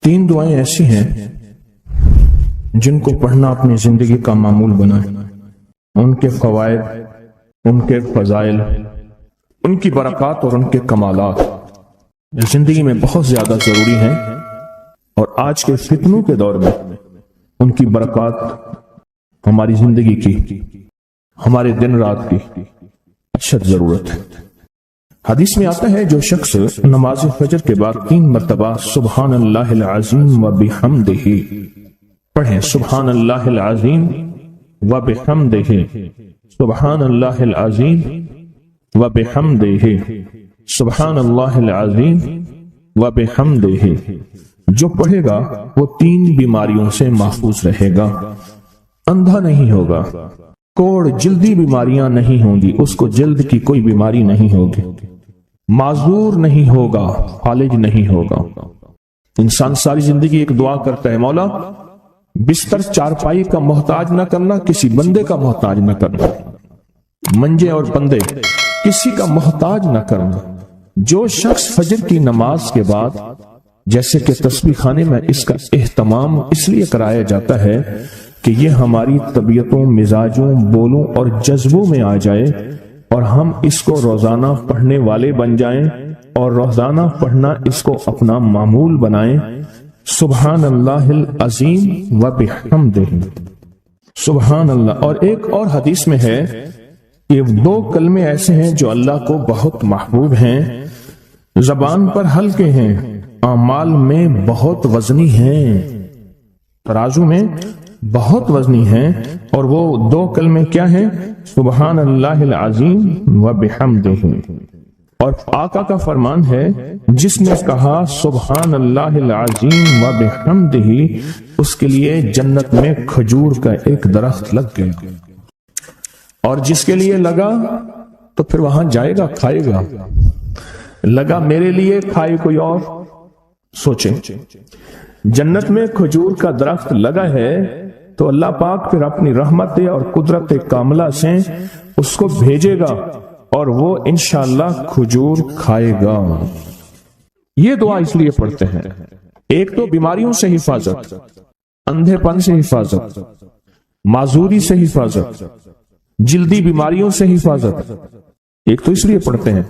تین دعائیں ایسی ہیں جن کو پڑھنا اپنی زندگی کا معمول بنائے. ان کے فوائد، ان کے فضائل، ان کی برکات اور ان کے کمالات زندگی میں بہت زیادہ ضروری ہیں، اور آج کے فتنوں کے دور میں ان کی برکات ہماری زندگی کی، ہمارے دن رات کی اشد ضرورت ہے. حدیث میں آتا ہے جو شخص نماز فجر کے بعد 3 مرتبہ سبحان اللہ العظیم و بحمدہ پڑھیں، سبحان اللہ العظیم و بحمدہ، سبحان اللہ العظیم و بحمدہ، سبحان اللہ العظیم و بحمدہ، جو پڑھے گا وہ 3 بیماریوں سے محفوظ رہے گا. اندھا نہیں ہوگا، کوڑ جلدی بیماریاں نہیں ہوں گی، اس کو جلد کی کوئی بیماری نہیں ہوگی، معذور نہیں ہوگا، فالج نہیں ہوگا. انسان ساری زندگی ایک دعا کرتا ہے، مولا بستر چارپائی کا محتاج نہ کرنا، کسی بندے کا محتاج نہ کرنا، منجے اور بندے کسی کا محتاج نہ کرنا. جو شخص فجر کی نماز کے بعد، جیسے کہ تسبیح خانے میں اس کا اہتمام اس لیے کرایا جاتا ہے کہ یہ ہماری طبیعتوں، مزاجوں، بولوں اور جذبوں میں آ جائے اور ہم اس کو روزانہ پڑھنے والے بن جائیں اور روزانہ پڑھنا اس کو اپنا معمول بنائیں. سبحان اللہ العظیم و بحمدہ، سبحان اللہ. اور ایک اور حدیث میں ہے کہ 2 کلمے ایسے ہیں جو اللہ کو بہت محبوب ہیں، زبان پر ہلکے ہیں، اعمال میں بہت وزنی ہیں، ترازو میں بہت وزنی ہیں، اور وہ 2 کلمے کیا ہیں؟ سبحان اللہ العظیم و بحمدہ. اور آقا کا فرمان ہے جس نے کہا سبحان اللہ العظیم و بحمدہ اس کے لیے جنت میں کھجور کا ایک درخت لگ گیا، اور جس کے لیے لگا تو پھر وہاں جائے گا، کھائے گا. لگا میرے لیے، کھائے کوئی اور. سوچیں، جنت میں کھجور کا درخت لگا ہے تو اللہ پاک پھر اپنی رحمت اور قدرت کاملہ سے اس کو بھیجے گا اور وہ انشاءاللہ کھجور کھائے گا. یہ دعا اس لیے پڑھتے ہیں، ایک تو بیماریوں سے حفاظت، اندھے پن سے حفاظت، معذوری سے حفاظت، جلدی بیماریوں سے حفاظت. ایک تو اس لیے پڑھتے ہیں،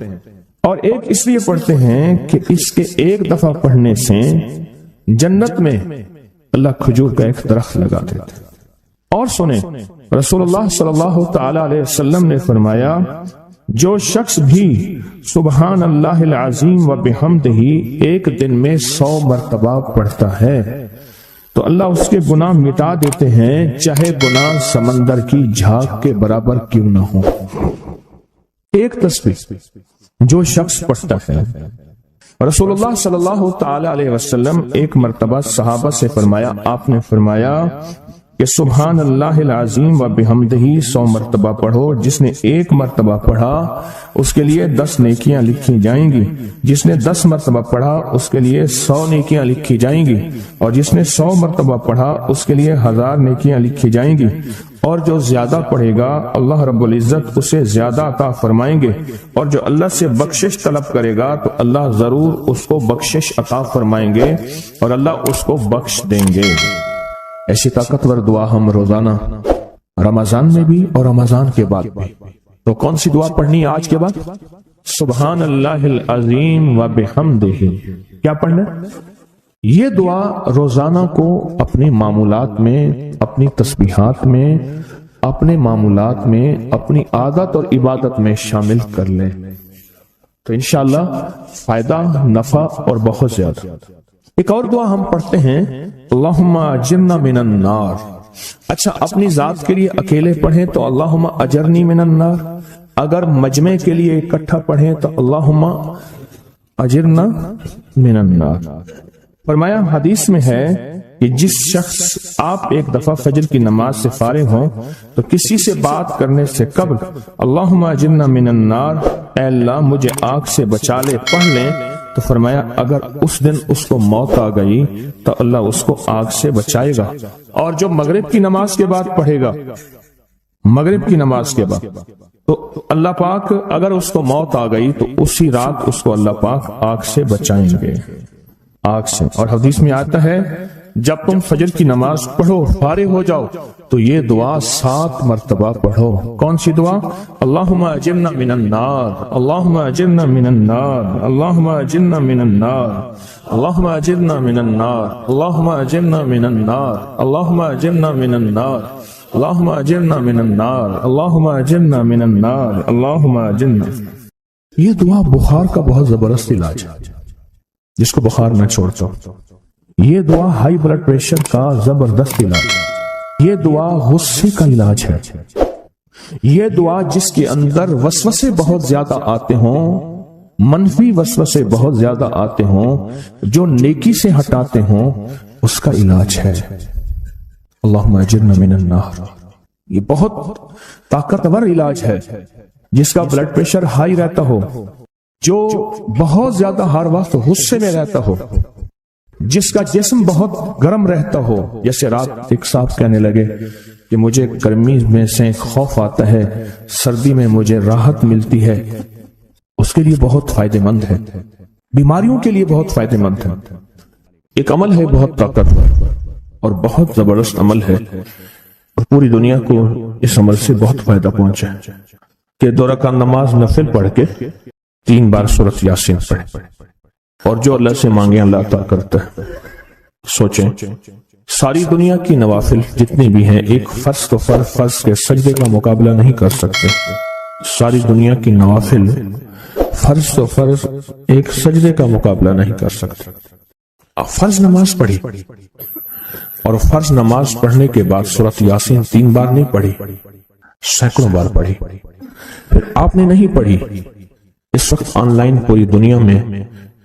اور ایک اس لیے پڑھتے ہیں کہ اس کے ایک دفعہ پڑھنے سے جنت میں اللہ کھجور کا ایک درخت لگا دیتا ہے. اور سنیں، رسول اللہ صلی اللہ تعالی علیہ وسلم نے فرمایا جو شخص بھی سبحان اللہ العظیم و بحمدہ ایک دن میں 100 مرتبہ پڑھتا ہے تو اللہ اس کے گناہ مٹا دیتے ہیں، چاہے گناہ سمندر کی جھاگ کے برابر کیوں نہ ہو. ایک تسبیح جو شخص پڑھتا ہے. رسول اللہ صلی اللہ تعالی علیہ وسلم ایک مرتبہ صحابہ سے فرمایا، آپ نے فرمایا کہ سبحان اللہ العظیم و بحمدہ 100 مرتبہ پڑھو، جس نے 1 مرتبہ پڑھا اس کے لیے 10 نیکیاں لکھی جائیں گی، جس نے 10 مرتبہ پڑھا اس کے لیے 100 نیکیاں لکھی جائیں گی، اور جس نے 100 مرتبہ پڑھا اس کے لیے 1000 نیکیاں لکھی جائیں گی، اور جو زیادہ پڑھے گا اللہ رب العزت اسے زیادہ عطا فرمائیں گے، اور جو اللہ سے بخشش طلب کرے گا تو اللہ ضرور اس کو بخشش عطا فرمائیں گے اور اللہ اس کو بخش دیں گے. ایسی طاقتور دعا ہم روزانہ رمضان میں بھی اور رمضان کے بعد بھی. تو کون سی دعا پڑھنی ہے آج کے بعد؟ سبحان اللہ العظیم و بحمدہ. کیا پڑھنا؟ یہ دعا روزانہ کو اپنے معمولات میں، اپنی تسبیحات میں، اپنے معمولات میں، اپنی عادت اور عبادت میں شامل کر لیں تو انشاءاللہ فائدہ، نفع اور بہت زیادہ. ایک اور دعا ہم پڑھتے ہیں، اللہم اجرنا من النار. اچھا، اپنی ذات کے لیے اکیلے پڑھیں تو اللہم اجرنی من النار، اگر مجمع کے لیے اکٹھا پڑھیں تو اللہم اجرنا من النار. فرمایا حدیث میں ہے کہ جس شخص آپ ایک دفعہ فجر کی نماز سے فارغ ہوں تو کسی سے بات کرنے سے قبل اللہم اجرنا من النار، اے اللہ مجھے آگ سے بچا لے، پڑھ لیں تو فرمایا اگر اس دن اس کو موت آ گئی تو اللہ اس کو آگ سے بچائے گا. اور جو مغرب کی نماز کے بعد پڑھے گا، مغرب کی نماز کے بعد، تو اللہ پاک اگر اس کو موت آ گئی تو اسی رات اس کو اللہ پاک آگ سے بچائیں گے. آگ سے. اور حدیث میں آتا ہے جب تم فجر کی نماز پڑھو فارغ ہو جاؤ تو یہ دعا 7 مرتبہ پڑھو. کون سی دعا؟ اللہم اجرنا من النار، اللہم اجرنا من النار، اللہم اجرنا من النار، اللہم اجرنا من النار، اللہم اجرنا من النار، اللہم اجرنا من النار، اللہم اجرنا من النار، اللہم اجرنا من النار، اللہم اجرنا. یہ دعا بخار کا بہت زبردست علاج ہے جس کو بخار نہ چھوڑتا. یہ دعا ہائی بلڈ پریشر کا زبردست علاج ہے. یہ دعا غصے کا علاج ہے. یہ دعا جس کے اندر وسوسے بہت زیادہ آتے ہوں، منفی وسوسے بہت زیادہ آتے ہوں، جو نیکی سے ہٹاتے ہوں، اس کا علاج ہے. اللہم اجرنا من النار. یہ بہت طاقتور علاج ہے. جس کا بلڈ پریشر ہائی رہتا ہو، جو بہت زیادہ ہر وقت غصے میں رہتا ہو، جس کا جسم بہت گرم رہتا ہو. جیسے رات ایک صاحب کہنے لگے کہ مجھے گرمی میں سے خوف آتا ہے، سردی میں مجھے راحت ملتی ہے. اس کے لیے بہت فائدہ مند ہے، بیماریوں کے لیے بہت فائدہ مند ہے. ایک عمل ہے بہت طاقتور اور بہت زبردست عمل ہے، اور پوری دنیا کو اس عمل سے بہت فائدہ پہنچا ہے کہ 2 رکعت نماز نفل پڑھ کے 3 بار سورۃ یاسین پڑھے، اور جو اللہ سے مانگے اللہ عطا کرتا ہے. سوچیں ساری دنیا کی نوافل جتنی بھی ہیں ایک فرض تو فرض کے سجدے کا مقابلہ نہیں کر سکتے. ساری دنیا کی نوافل فرض تو فرض ایک سجدے کا مقابلہ نہیں کر سکتے. فرض نماز پڑھی اور فرض نماز پڑھنے کے بعد سورۃ یاسین 3 بار نہیں پڑھی، سینکڑوں بار پڑھی. پھر آپ نے نہیں پڑھی. اس وقت آن لائن پوری دنیا میں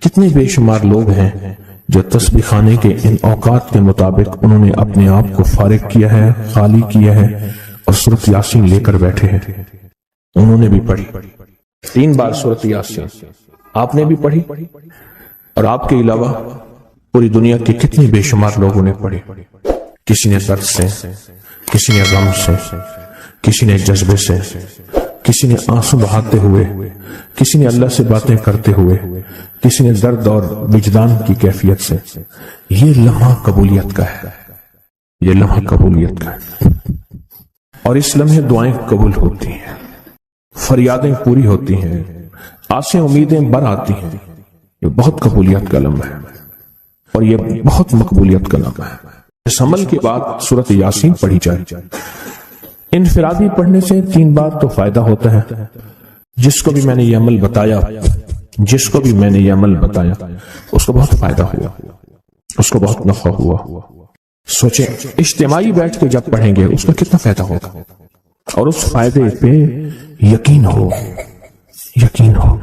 کتنے بے شمار لوگ ہیں جو تسبیح خانے کے ان اوقات کے مطابق انہوں نے اپنے آپ کو فارغ کیا ہے، خالی کیا ہے، اور سورۃ یاسین لے کر بیٹھے ہیں. انہوں نے بھی پڑھی 3 بار سورۃ یاسین. آپ نے بھی پڑھی، اور آپ کے علاوہ پوری دنیا کے کتنے بے شمار لوگوں نے پڑھی. کسی نے درد سے، کسی نے غم سے، کسی نے جذبے سے، کسی نے آنسو بہاتے ہوئے، کسی نے اللہ سے باتیں کرتے ہوئے، کسی نے درد اور وجدان کی کیفیت سے. یہ لمحہ قبولیت کا ہے، یہ لمحہ قبولیت کا ہے. اور اس لمحے دعائیں قبول ہوتی ہیں، فریادیں پوری ہوتی ہیں، آسیں امیدیں بر آتی ہیں. یہ بہت قبولیت کا لمحہ ہے، اور یہ بہت مقبولیت کا لمحہ ہے. اس عمل کے بعد سورۃ یاسین پڑھی جائے. انفرادی پڑھنے سے 3 بار تو فائدہ ہوتا ہے. جس کو بھی میں نے یہ عمل بتایا، جس کو بھی میں نے یہ عمل بتایا، اس کو بہت فائدہ ہوا، اس کو بہت نفع ہوا. سوچیں اجتماعی بیٹھ کے جب پڑھیں گے اس کا کتنا فائدہ ہوگا، اور اس فائدے پہ یقین ہو، یقین ہو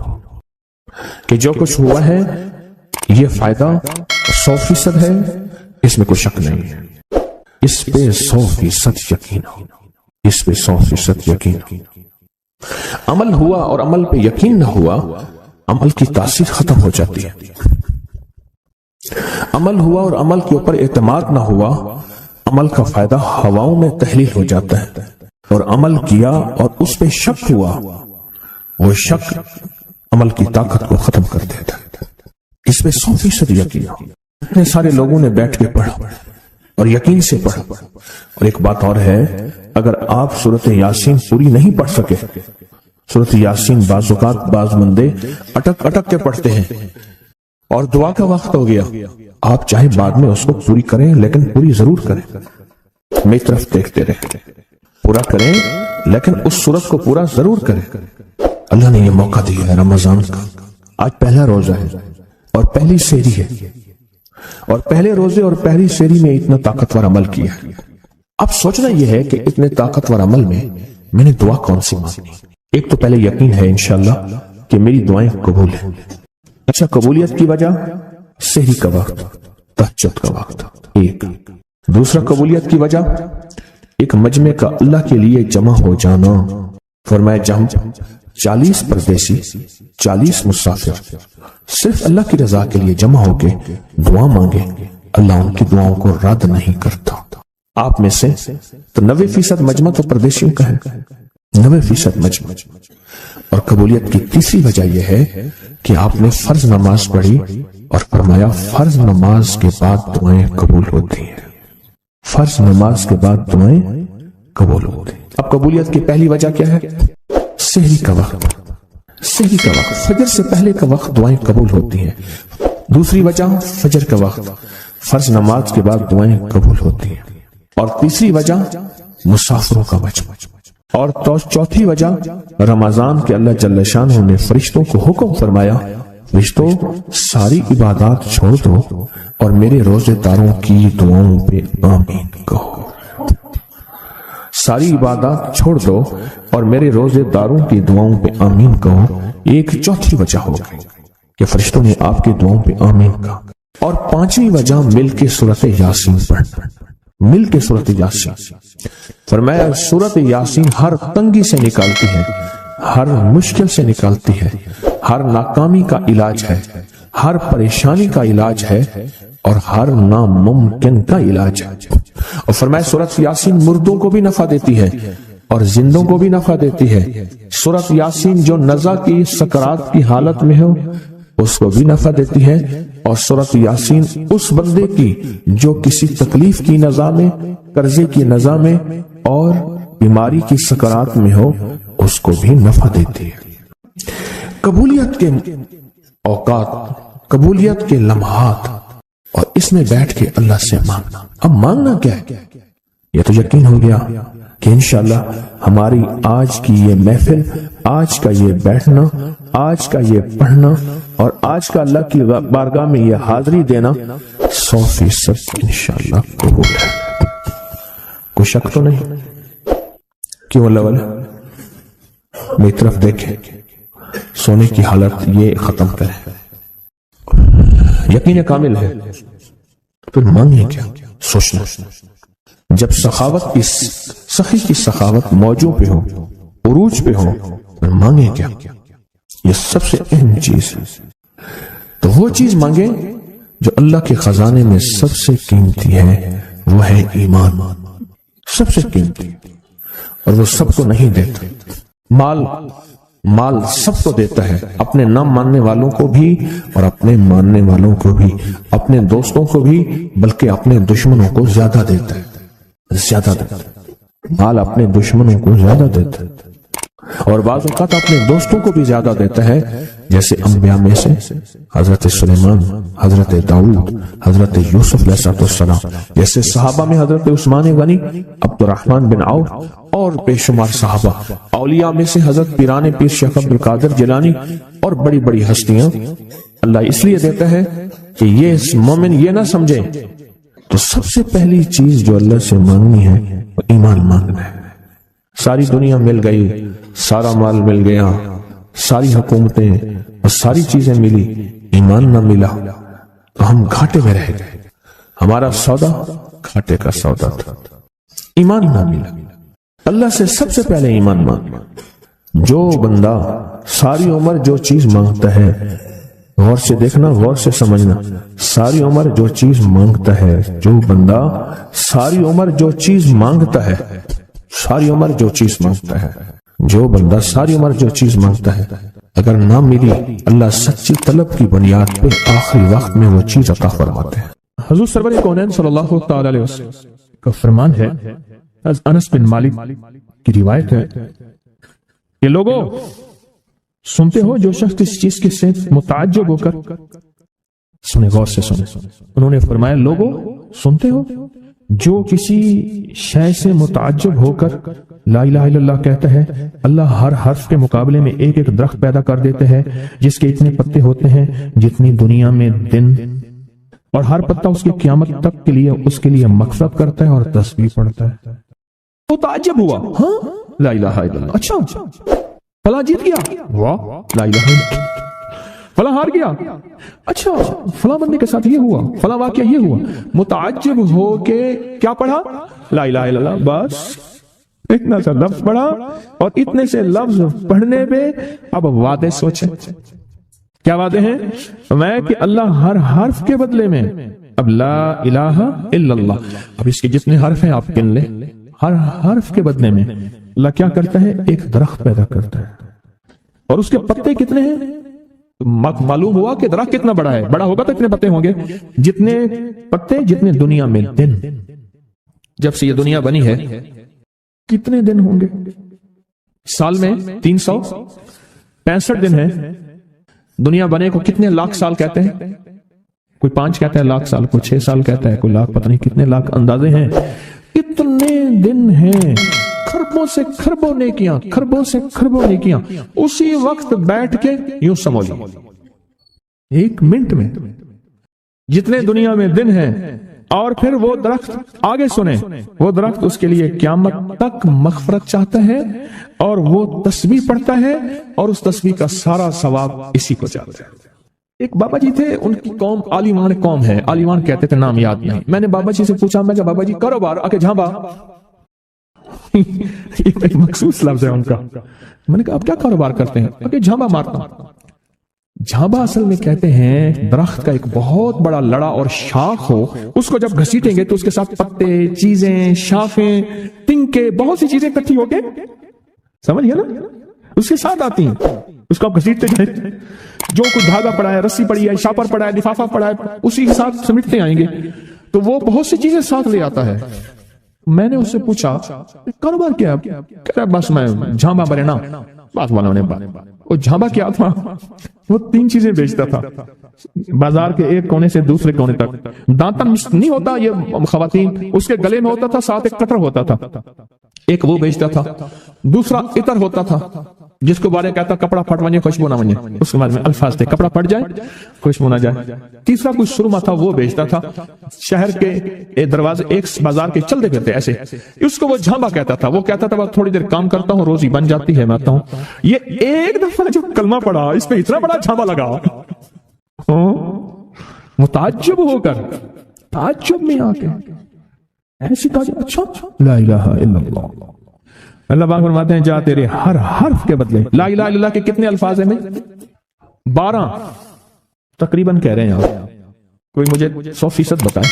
کہ جو کچھ ہوا ہے یہ فائدہ 100% ہے، اس میں کوئی شک نہیں ہے. اس پہ 100% یقین ہو، اس پہ 100% یقین ہو. عمل ہوا اور عمل پہ یقین نہ ہوا، عمل کی تاثیر ختم ہو جاتی ہے. عمل ہوا اور عمل کے اوپر اعتماد نہ ہوا، عمل کا فائدہ ہواؤں میں تحلیل ہو جاتا ہے. اور عمل کیا اور اس پہ شک ہوا، وہ شک عمل کی طاقت کو ختم کر دیتا ہے. اس پہ 100% یقین ہو. اتنے سارے لوگوں نے بیٹھ کے پڑھا اور یقین سے پڑھا. اور ایک بات اور ہے، اگر آپ سورۃ یاسین پوری نہیں پڑھ سکے، سورۃ یاسین بعض اوقات بعض بندے اٹک اٹک کے پڑھتے ہیں اور دعا کا وقت ہو گیا، آپ چاہے بعد میں اس کو پوری کریں لیکن پوری ضرور کریں. میری طرف دیکھتے رہیں، پورا کریں لیکن اس سورت کو پورا ضرور کریں. اللہ نے یہ موقع دیا ہے رمضان کا. آج پہلا روزہ ہے اور پہلی سحری ہے، اور پہلے روزے اور پہلی سحری میں اتنا طاقتور عمل کیا. اب سوچنا یہ ہے کہ اتنے طاقتور عمل میں نے دعا کون سی مانگی. ایک تو پہلے یقین ہے انشاءاللہ کہ میری دعائیں قبول ہیں. اچھا، قبولیت کی وجہ سحری کا وقت، تہجد کا وقت. ایک دوسرا قبولیت کی وجہ ایک مجمع کا اللہ کے لیے جمع ہو جانا. فرمایا جہم 40 پردیسی 40 مسافر صرف اللہ کی رضا کے لیے جمع ہو کے دعا مانگے، اللہ ان کی دعاؤں کو رد نہیں کرتا. آپ میں سے تو 90% مجمع تو پردیسیوں کا ہے، 90% مجمع. اور قبولیت کی تیسری وجہ یہ ہے کہ آپ نے فرض نماز پڑھی اور فرمایا فرض نماز کے بعد دعائیں قبول ہوتی ہیں، فرض نماز کے بعد دعائیں قبول ہوتی ہیں۔ اب قبولیت کی پہلی وجہ کیا ہے؟ سحری کا وقت، سحری کا وقت، فجر سے پہلے کا وقت دعائیں قبول ہوتی ہیں۔ دوسری وجہ فجر کا وقت، فرض نماز کے بعد دعائیں قبول ہوتی ہیں۔ اور تیسری وجہ مسافروں کا وجہ، اور چوتھی وجہ رمضان کے اللہ جل شانہ نے فرشتوں کو حکم فرمایا فرشتوں ساری عبادات چھوڑ دو اور میرے روزے داروں کی دعاؤں پہ آمین کہو، ساری عبادات چھوڑ دو اور میرے روزے داروں کی دعاؤں پہ آمین کہو۔ ایک چوتھی وجہ ہو گئی کہ فرشتوں نے آپ کی دعاؤں پہ آمین کہا۔ اور پانچویں وجہ مل کے سورۃ یاسین پڑھنا، مل کے سورۃ یاسین۔ فرمایا سورۃ یاسین ہر تنگی سے نکالتی ہے، ہر مشکل سے نکالتی ہے، ہر ناکامی کا علاج ہے، ہر پریشانی کا علاج ہے اور ہر ناممکن کا علاج ہے۔ اور فرمایا سورۃ یاسین مردوں کو بھی نفع دیتی ہے اور زندوں کو بھی نفع دیتی ہے۔ سورۃ یاسین جو نزع کی سکرات کی حالت میں ہو اس کو بھی نفع دیتی ہے، اور سورۃ یاسین اس بندے کی جو کسی تکلیف کی نزع میں، قرضے کی نزع میں اور بیماری کی سکرات میں ہو اس کو بھی نفع دیتی ہے۔ قبولیت کے اوقات، قبولیت کے لمحات، اور اس میں بیٹھ کے اللہ سے مانگنا۔ اب مانگنا کیا ہے؟ یہ تو یقین ہو گیا کہ انشاءاللہ ہماری آج کی یہ محفل، آج کا یہ بیٹھنا، آج کا یہ پڑھنا اور آج کا اللہ کی بارگاہ میں یہ حاضری دینا 100% انشاءاللہ قبول ہے۔ کوئی شک تو نہیں؟ کیوں اللہ والے میری طرف دیکھیں، سونے کی حالت یہ ختم کریں، یقین کامل ہے، پھر مانگیں کیا؟ سوچنا۔ جب سخاوت کی سخی کی سخاوت موجوں پہ ہو، عروج پہ ہو، پھر مانگیں کیا؟ یہ سب سے اہم چیز ہے۔ تو وہ چیز مانگیں جو اللہ کے خزانے میں سب سے قیمتی ہے، وہ ہے ایمان، سب سے قیمتی، اور وہ سب کو نہیں دیتا۔ مال سب کو دیتا ہے، اپنے نہ ماننے والوں کو بھی اور اپنے ماننے والوں کو بھی، اپنے دوستوں کو بھی، بلکہ اپنے دشمنوں کو زیادہ دیتا ہے، زیادہ دیتا ہے۔ مال اپنے دشمنوں کو زیادہ دیتا ہے اور بعض اوقات اپنے دوستوں کو بھی زیادہ دیتا ہے، جیسے انبیاء میں سے حضرت سلیمان، حضرت داؤد، حضرت یوسف علیہ السلام، جیسے صحابہ میں حضرت عثمان غنی، عبد الرحمن بن عوف اور بے شمار صحابہ، اولیاء میں سے حضرت پیران پیر شیخ عبد القادر جیلانی اور بڑی بڑی ہستیاں۔ اللہ اس لیے دیتا ہے کہ یہ مومن یہ نہ سمجھے، تو سب سے پہلی چیز جو اللہ سے مانگنی ہے وہ ایمان مانگنا ہے۔ ساری دنیا مل گئی، سارا مال مل گیا، ساری حکومتیں اور ساری چیزیں ملی، ایمان نہ ملا تو ہم گھاٹے میں رہ گئے، ہمارا سودا گھاٹے کا سودا تھا۔ ایمان نہ ملا، اللہ سے سب سے پہلے ایمان مانگنا۔ جو بندہ ساری عمر جو چیز مانگتا ہے، غور سے دیکھنا، غور سے سمجھنا، ساری عمر جو چیز مانگتا ہے، جو بندہ ساری عمر جو چیز مانگتا ہے، ساری عمر جو چیز مانگتا ہے، جو بندہ ساری عمر جو چیز مانگتا ہے، اگر نہ ملی، اللہ سچی طلب کی بنیاد پہ آخری وقت میں وہ چیز عطا فرماتے ہیں۔ حضور سرور کونین صلی اللہ تعالی علیہ وسلم کا فرمان ہے، انس بن مالک کی روایت ہے کہ لوگوں سنتے ہو جو شخص اس چیز کے سے متعجب ہو کر، سنیں غور سے سنیں، انہوں نے فرمایا لوگوں سنتے ہو جو کسی شے سے متعجب ہو کر لا الہ الا اللہ کہتا ہے، اللہ ہر حرف کے مقابلے میں ایک ایک درخت پیدا کر دیتے ہیں جس کے اتنے پتے ہوتے ہیں جتنی دنیا میں دن، اور ہر پتا اس کی قیامت تک کے لیے اس کے لیے مغفرت کرتا ہے اور تسبیح پڑھتا ہے۔ وہ تعجب ہوا، ہاں لا الہ الا اللہ، اچھا فلاں جیت گیا، واہ لا الہ الا اللہ، فلاں ہار گیا، اچھا فلاں بندے کے ساتھ یہ ہوا، فلاں واقعہ یہ ہوا، متعجب ہو کے کیا پڑھا؟ لا الہ الا اللہ، بس اتنا سا لفظ پڑھا، اور اتنے سے لفظ پڑھنے پہ اب وعدے سوچیں، کیا وعدے ہیں؟ میں کہ اللہ ہر حرف کے بدلے میں، اب لا الہ الا اللہ، اب اس کے جتنے حرف ہیں آپ گن لیں، ہر حرف کے بدلے میں اللہ کیا کرتا ہے؟ ایک درخت پیدا کرتا ہے، اور اس کے پتے کتنے ہیں؟ معلوم ہوا کہ درخت کتنا بڑا ہے، بڑا ہوگا تو اتنے پتے ہوں گے، جتنے پتے جتنے دنیا میں دن۔ جب سے یہ دنیا بنی ہے کتنے دن ہوں گے؟ سال میں 365 دن ہے۔ دنیا بنے کو کتنے لاکھ سال کہتے ہیں؟ کوئی 5 کہتا ہے لاکھ سال، کوئی 6 سال کہتا ہے، کوئی لاکھ، پتہ نہیں کتنے لاکھ اندازے ہیں۔ کتنے دن ہیں؟ خربوں سے خربوں نیکیاں، خربوں سے خربوں نیکیاں اسی وقت بیٹھ کے یوں سمجھ لو 1 منٹ میں جتنے دنیا میں دن ہیں۔ اور پھر وہ درخت، آگے سنیں، وہ درخت اس کے لیے قیامت تک مغفرت چاہتا ہے اور وہ تسبیح پڑھتا ہے اور اس تسبیح کا سارا ثواب اسی کو جاتا ہے۔ ایک بابا جی تھے، ان کی قوم عالمان قوم ہے، عالمان کہتے تھے، نام یاد نہیں۔ میں نے بابا جی سے پوچھا، میں کہا بابا جی کاروبار، آ کے جھانبا ایک مخصوص لفظ ہے ان کا۔ میں نے کہا آپ کیا کاروبار کرتے ہیں؟ آ کے جھانبا مارتا ہوں۔ جھانبا اصل میں کہتے ہیں درخت کا ایک بہت بڑا لڑا اور شاخ ہو، اس کو جب گھسیٹیں گے تو اس کے ساتھ پتے، چیزیں، شاخیں، تنکے، بہت سی چیزیں اکٹھی ہو کے، سمجھ گیا نا، اس کے ساتھ آتی ہیں۔ اس کو آپ گھسیٹتے جائیں، جو کچھ دھاگا پڑا ہے، رسی پڑی ہے، شاپر پڑا ہے، لفافہ پڑا ہے، اسی کے ساتھ سمیٹتے آئیں گے تو وہ بہت سی چیزیں ساتھ لے آتا ہے۔ میں نے اس سے پوچھا کاروبار کیا؟ کہہ رہا بس میں جھانبا بنے نا، بات والوں نے بات۔ وہ جھانبا کیا تھا؟ وہ 3 چیزیں بیچتا تھا بازار کے ایک کونے سے دوسرے کونے تک۔ دانتن نہیں ہوتا یہ خواتین، اس کے گلے میں ہوتا تھا، ساتھ ایک قطر ہوتا تھا، ایک وہ بیچتا تھا۔ دوسرا عطر ہوتا تھا جس کو بارے کہتا کپڑا پھٹ ونجے خوشبو نہ ونجے، اس کے بعد میں الفاظ تھے کپڑا پھٹ جائے خوشبو نہ جائے۔ تیسرا کوئی سرما تھا، وہ بیچتا تھا۔ شہر کے دروازے ایک بازار کے چلتے پھرتے ایسے، اس کو وہ جھانبا کہتا تھا۔ وہ کہتا تھا تھوڑی دیر کام کرتا ہوں، روزی بن جاتی ہے، میں آتا ہوں۔ یہ ایک دفعہ جو کلمہ پڑا، اس پہ اتنا بڑا جھانبا لگا، متعجب ہو کر، تعجب میں آ کے ایسی تعجب، اچھا لا الہ الا اللہ۔ اللہ پاک فرماتے ہیں جا تیرے ہر حرف کے بدلے، لا الہ الا اللہ کے کتنے الفاظ ہیں؟ 12 تقریباً کہہ رہے ہیں آپ، کوئی مجھے 100% بتائے۔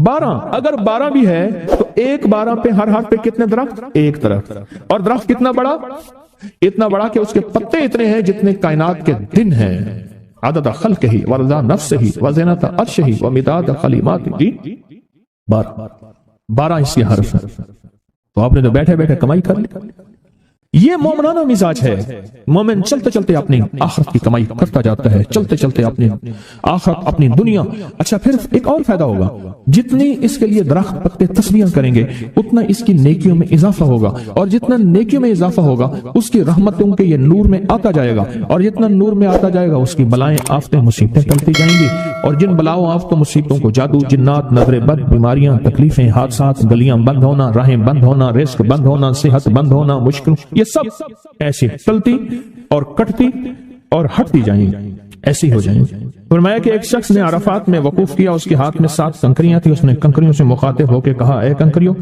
12، اگر 12 بھی ہے تو ایک 12 پہ ہر حرف پہ کتنے درخت؟ ایک درخت۔ اور درخت کتنا بڑا؟ اتنا بڑا کہ اس کے پتے اتنے ہیں جتنے کائنات کے دن ہیں۔ عدد خلقہ ورضا نفسہ وزنۃ عرشہ ومداد کلماتہ، 12 اس کے حرف ہیں۔ تو آپ نے تو بیٹھے بیٹھے کمائی کر لی۔ یہ مومنانہ مزاج ہے۔ مومن چلتے چلتے اپنی آخرت کی کمائی کرتا جاتا ہے، چلتے چلتے اپنی آخرت، اپنی دنیا۔ اچھا پھر ایک اور فائدہ ہوگا، جتنی اس کے لیے درخت پتے تسبیحاں کریں گے اتنا اس کی نیکیوں میں اضافہ ہوگا، اور جتنا نیکیوں میں اضافہ ہوگا اس کی رحمتوں کے یہ نور میں آتا جائے گا، اور جتنا نور میں آتا جائے گا اس کی بلائیں، آفتیں، مصیبتیں ٹلتی جائیں گی۔ اور جن بلاؤں، آفتوں، مصیبتوں کو جادو، جنات، نظر بد، بیماریاں، تکلیفیں، حادثات، گلیاں بند ہونا، راہیں بند ہونا، رزق بند ہونا، صحت بند ہونا، مشکل، یہ سب ایسی ٹلتی اور کٹتی اور ہٹتی جائیں گی، ایسی ہو جائیں گی۔ فرمایا کہ ایک شخص نے عرفات میں وقوف کیا، اس کے ہاتھ میں 7 کنکریاں تھیں۔ اس نے کنکریوں سے مخاطب ہو کے کہا، اے کنکریوں،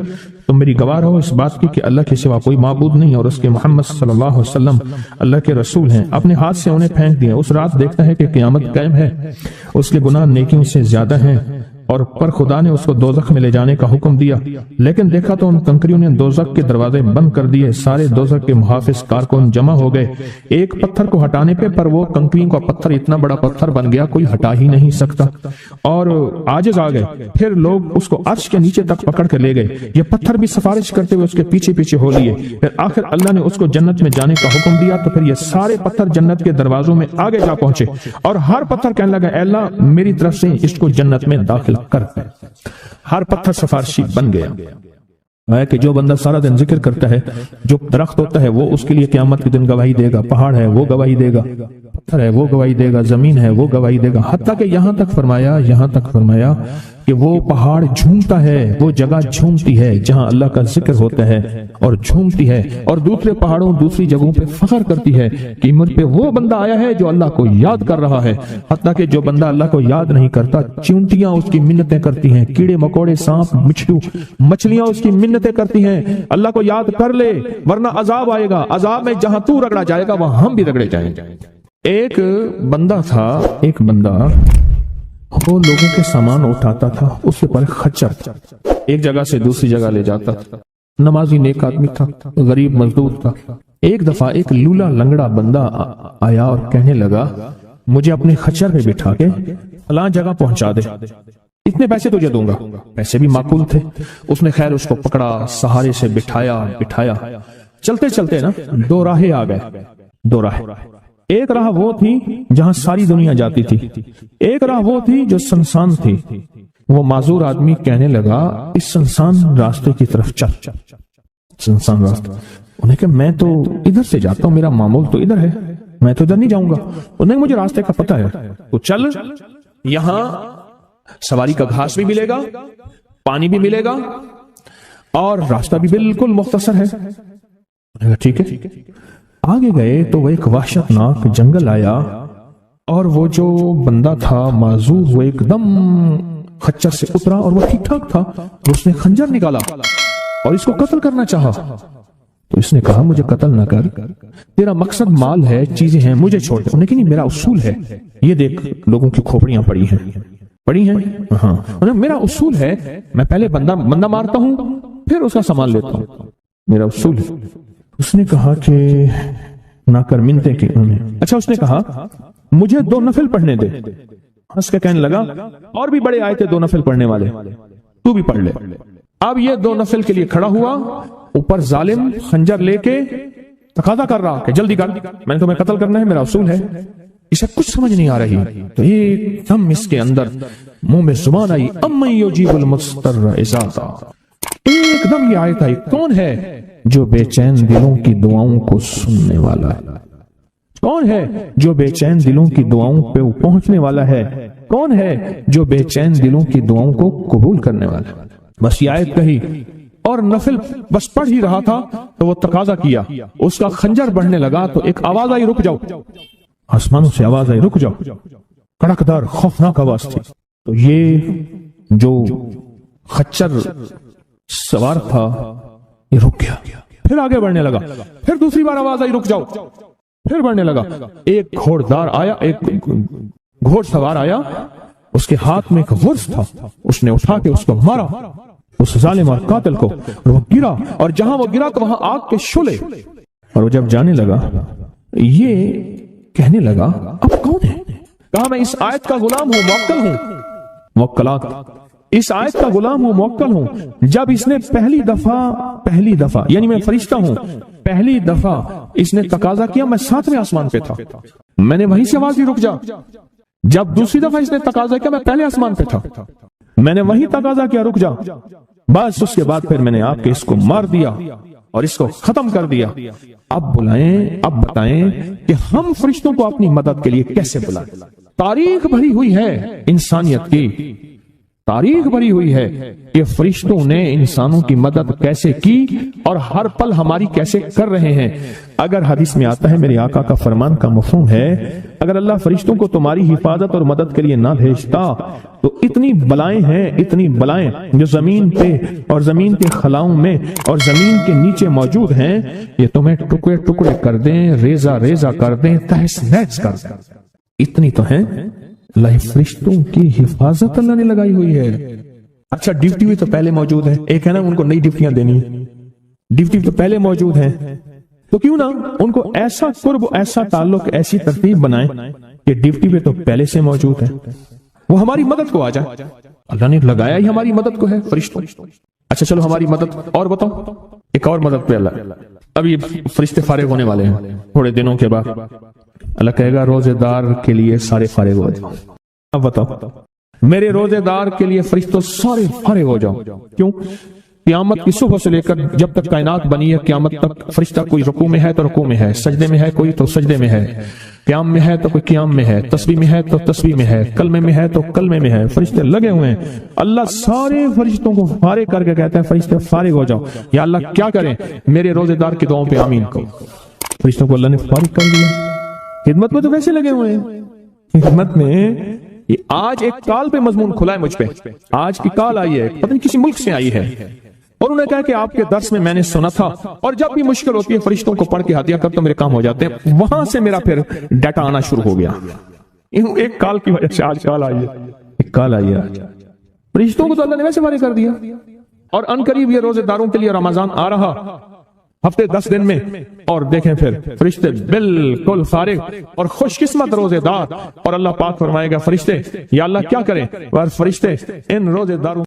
تم میری گواہ ہو اس بات کی کہ اللہ کے سوا کوئی معبود نہیں اور اس کے محمد صلی اللہ علیہ وسلم اللہ کے رسول ہیں۔ اپنے ہاتھ سے انہیں پھینک دیا۔ اس رات دیکھتا ہے کہ قیامت قائم ہے، اس کے گناہ نیکیوں سے زیادہ ہیں، اور پر خدا نے اس کو دوزخ میں لے جانے کا حکم دیا، لیکن دیکھا تو ان کنکریوں نے دوزخ کے دروازے بند کر دیے۔ سارے دوزخ کے محافظ کارکن جمع ہو گئے ایک پتھر کو ہٹانے پہ، پر وہ کنکریوں کا پتھر اتنا بڑا پتھر بن گیا کوئی ہٹا ہی نہیں سکتا، اور عاجز آ گئے۔ پھر لوگ اس کو عرش کے نیچے تک پکڑ کے لے گئے، یہ پتھر بھی سفارش کرتے ہوئے اس کے پیچھے پیچھے ہو لیے۔ پھر آخر اللہ نے اس کو جنت میں جانے کا حکم دیا، تو پھر یہ سارے پتھر جنت کے دروازوں میں آگے جا پہنچے، اور ہر پتھر کہنے لگا، اے اللہ میری طرف سے اس کو جنت میں داخل کر۔ ہر پتھر سفارشی بن گیا کہ جو بندہ سارا دن ذکر کرتا ہے، جو درخت ہوتا ہے وہ اس کے لیے قیامت کے دن گواہی دے گا، پہاڑ ہے وہ گواہی دے گا، پتھر ہے وہ گواہی دے گا، زمین ہے وہ گواہی دے گا، حتیٰ کہ یہاں تک فرمایا کہ وہ پہاڑ جھومتا ہے، وہ جگہ جھومتی ہے جہاں اللہ کا ذکر ہوتا ہے اور جھومتی ہے، اور دوسرے پہاڑوں دوسری جگہوں پہ فخر کرتی ہے کہ مجھ پہ وہ بندہ آیا ہے جو اللہ کو یاد کر رہا ہے۔ حتیٰ کہ جو بندہ اللہ کو یاد نہیں کرتا، چیونٹیاں اس کی منتیں کرتی ہیں، کیڑے مکوڑے، سانپ، مچھلو، مچھلیاں اس کی منتیں کرتی ہیں، اللہ کو یاد کر لے ورنہ عذاب آئے گا، عذاب میں جہاں تو رگڑا جائے گا وہاں ہم بھی رگڑے جائیں گے۔ ایک بندہ تھا، وہ لوگوں کے سامان اٹھاتا تھا، اس کے پر خچر ایک جگہ سے دوسری جگہ لے جاتا تھا، نمازی نیک آدمی تھا، غریب مزدور تھا۔ ایک دفعہ ایک لولا لنگڑا بندہ آیا اور کہنے لگا مجھے اپنے خچر پہ بٹھا کے فلاں جگہ پہنچا دے، اتنے پیسے تجھے دوں گا۔ پیسے بھی معقول تھے۔ اس نے خیر اس کو پکڑا، سہارے سے بٹھایا۔ چلتے چلتے نا دو راہیں آ گئے، دو راہیں۔ ایک راہ وہ تھی جہاں ساری دنیا جاتی تھی، ایک راہ وہ تھی جو سنسان تھی۔ وہ معذور آدمی کہنے لگا اس سنسان راستے کی طرف چل، سنسان راستہ۔ انہیں کہ میں تو ادھر سے جاتا ہوں، میرا معمول تو ادھر ہے، میں تو ادھر نہیں جاؤں گا۔ انہیں مجھے راستے کا پتہ ہے، تو چل، یہاں سواری کا گھاس بھی ملے گا، پانی بھی ملے گا، اور راستہ بھی بالکل مختصر ہے۔ ٹھیک ہے۔ آگے گئے تو وہ ایک وحشت ناک جنگل آیا، اور وہ جو بندہ تھا معذور وہ ایک دم خچر سے اترا، اور وہ ٹھیک ٹھاک تھا۔ اس نے خنجر نکالا اور اس کو قتل کرنا چاہا۔ تو اس نے کہا مجھے قتل نہ کر، تیرا مقصد مال ہے، چیزیں ہیں، مجھے چھوڑ دے۔ انہیں کہ نہیں، میرا اصول ہے، یہ دیکھ لوگوں کی کھوپڑیاں پڑی ہیں، ہاں، میرا اصول ہے، میں پہلے بندہ مارتا ہوں پھر اس کا سامان لیتا ہوں، میرا اصول ہے۔ اس نے کہا کہ نہ کر منتے کی انہیں۔ اچھا، اس نے کہا مجھے 2 نفل پڑھنے دے۔ ہنس کے کہنے لگا اور بھی بڑے آئے تھے 2 نفل پڑھنے والے، تو بھی پڑھ لے۔ اب یہ 2 نفل کے لیے کھڑا ہوا، اوپر ظالم خنجر لے کے تقاضا کر رہا کہ جلدی کر، میں نے تمہیں قتل کرنا ہے، میرا اصول ہے۔ اسے کچھ سمجھ نہیں آ رہی، تو ایک دم اس کے اندر منہ میں زبان آئی، امن یجیب المضطر اذا دعا۔ ایک دم یہ آیت آئی، کون ہے جو بے چین دلوں کی دعاؤں کو سننے والا ہے؟ کون ہے جو بے چین دلوں کی دعاؤں پہ پہنچنے والا ہے؟ کون ہے جو بے چین دلوں کی دعاؤں کو قبول کرنے والا ہے؟ بس یہ آیت کہی اور نفل بس پڑھ ہی رہا تھا تو وہ تقاضا کیا، اس کا خنجر بڑھنے لگا تو ایک آواز آئی، رک جاؤ۔ آسمانوں سے آواز آئی، رک جاؤ، کڑکدار خوفناک آواز تھی۔ تو یہ جو خچر سوار تھا یہ رک گیا، پھر آگے بڑھنے لگا، پھر دوسری بار آواز آئی، رک جاؤ، پھر بڑھنے لگا۔ ایک گھوڑدار آیا، ایک گھوڑ سوار آیا، اس کے ہاتھ میں ایک ورس تھا، اس نے اٹھا کے اس کو مارا، اس ظالم اور قاتل کو، اور وہ گرا، اور جہاں وہ گرا تو وہاں آگ کے شعلے۔ اور وہ جب جانے لگا یہ کہنے لگا اب کون ہے؟ کہا میں اس آیت کا غلام ہوں، موکل ہوں، موکلات، اس آیت کا غلام ہوں، موکل ہوں۔ جب اس نے پہلی دفعہ یعنی میں فرشتہ ہوں، پہلی دفعہ اس نے تقاضا کیا، میں 7ویں آسمان پہ تھا، میں نے وہیں سے آواز دی، رک جا۔ جب دوسری دفعہ اس نے تقاضا کیا، میں پہلے آسمان پہ تھا، میں نے وہیں تقاضا کیا، رک جا۔ بس اس کے بعد پھر میں نے آپ کے اس کو مار دیا اور اس کو ختم کر دیا۔ اب بتائیں کہ ہم فرشتوں کو اپنی مدد کے لیے کیسے بلائیں؟ تاریخ بھری ہوئی ہے انسانیت کی، تاریخ بھری ہوئی ہے کہ فرشتوں نے انسانوں کی مدد کیسے کی اور ہر پل ہماری کیسے کر رہے ہیں۔ اگر حدیث میں آتا ہے، میرے آقا کا فرمان کا مفہوم ہے، اگر اللہ فرشتوں کو تمہاری حفاظت اور مدد کے لیے نہ بھیجتا تو اتنی بلائیں ہیں، اتنی بلائیں جو زمین پہ اور زمین کے خلاؤں میں اور زمین کے نیچے موجود ہیں، یہ تمہیں ٹکڑے ٹکڑے کر دیں، ریزہ ریزہ کر دیں، تہس نہس کر دیں۔ اتنی تو ہیں، اللہ فرشتوں کی حفاظت اللہ نے لگائی ہوئی ہے۔ اچھا، ڈیوٹی بھی تو پہلے موجود ہے، ایک ہے نا ان کو نئی ڈیوٹیاں دینی، ڈیوٹی تو پہلے موجود ہیں، تو کیوں نہ ان کو ایسا قرب، ایسا تعلق، ایسی ترتیب بنائیں کہ ڈیوٹی پہ تو پہلے سے موجود ہے، وہ ہماری مدد کو آ جائے۔ اللہ نے لگایا ہی ہماری مدد کو ہے فرشتوں۔ اچھا چلو، ہماری مدد اور بتاؤ، ایک اور مدد پہ اللہ، اب یہ فرشتے فارغ ہونے والے ہیں تھوڑے دنوں کے بعد، اللہ کہے گا روزے دار کے لیے سارے فارغ ہو جاؤ۔ اب بتاؤ، میرے روزے دار کے لیے فرشتوں سارے فارغ ہو جاؤ۔ کیوں؟ قیامت کی صبح سے لے کر جب تک کائنات بنی ہے قیامت تک فرشتہ کوئی رکوع میں ہے تو رکوع میں ہے، سجدے میں ہے کوئی تو سجدے میں ہے، قیام میں ہے تو کوئی قیام میں ہے، تسبیح میں ہے تو تسبیح میں ہے، کلمے میں ہے تو کلمے میں ہے، فرشتے لگے ہوئے ہیں۔ اللہ سارے فرشتوں کو فارغ کر کے کہتا ہے فرشتے فارغ ہو جاؤ، یا اللہ کیا کریں؟ میرے روزے دار کی دعاؤں پہ آمین کہو۔ فرشتوں کو اللہ نے فارغ کر دیا، خدمت میں تو ویسے لگے ہوئے ہیں، خدمت میں۔ یہ آج ایک کال پہ مضمون کھلا ہے مجھ پہ، آج کی کال آئی ہے، پتہ نہیں کسی ملک سے آئی ہے، اور انہوں نے کہا کہ آپ کے درس میں میں نے سنا تھا، اور جب بھی مشکل ہوتی ہے فرشتوں کو پڑھ کے ہدیہ کرتا ہوں، میرے کام ہو جاتے ہیں۔ وہاں سے میرا پھر ڈیٹا آنا شروع ہو گیا، ایک کال کی وجہ سے آج کال آئی ہے، ایک کال آئی ہے۔ فرشتوں کو تو اللہ نے ویسے فارغ کر دیا، اور ان قریب یہ روزے داروں کے لیے رمضان آ رہا، ہفتے 10 دن میں، اور دیکھیں پھر فرشتے بالکل فارغ اور خوش قسمت روزے دار، اور اللہ پاک فرمائے گا فرشتے یا اللہ کیا کریں، اور فرشتے ان روزے داروں